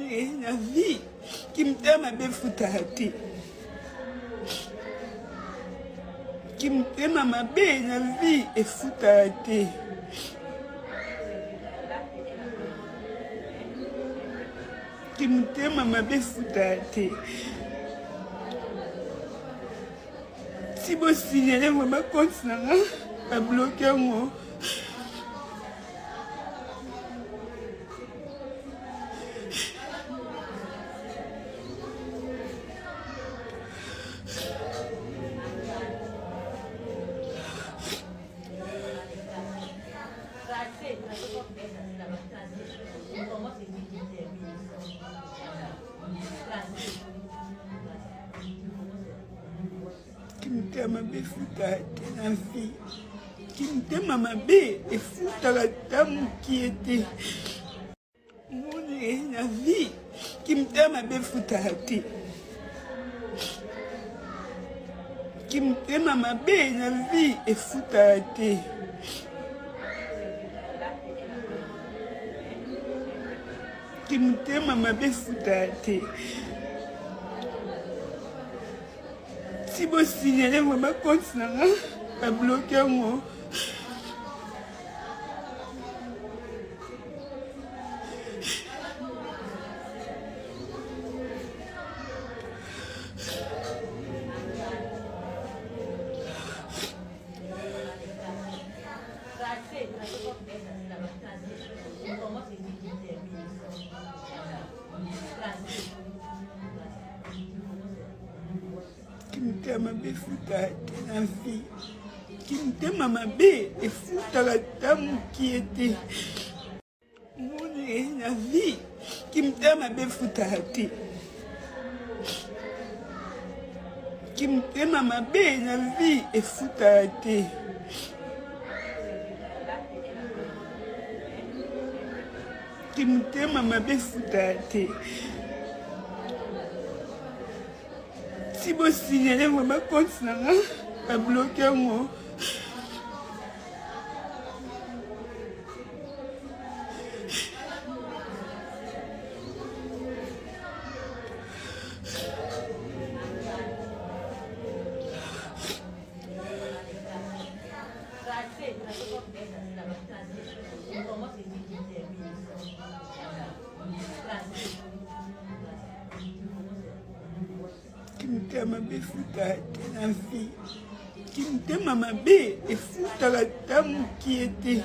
na vie kimtema befuta te kimtema mabe na vie efuta te kimtema mabe futa te si bo signale mo ba compte na ba bloquer mo kimtema befuta te na vie kimtema mabe efutaka ta mokie te moni na vie kimtema befuta te kimtema mabe na vie efuta te kimtema mabe futa te si bo signale mo ba compte na ba bloquer mo kimtema befuta te na vie kimtema mabe efutaka ta mokie te moni na vie kimtema befuta te kimtema mabe na vie efuta te kimtema mabe futa te si bo signale mo ba compte na ba bloquer mo kimtema befuta te na vie kimtema mabe efutaka ta mokie te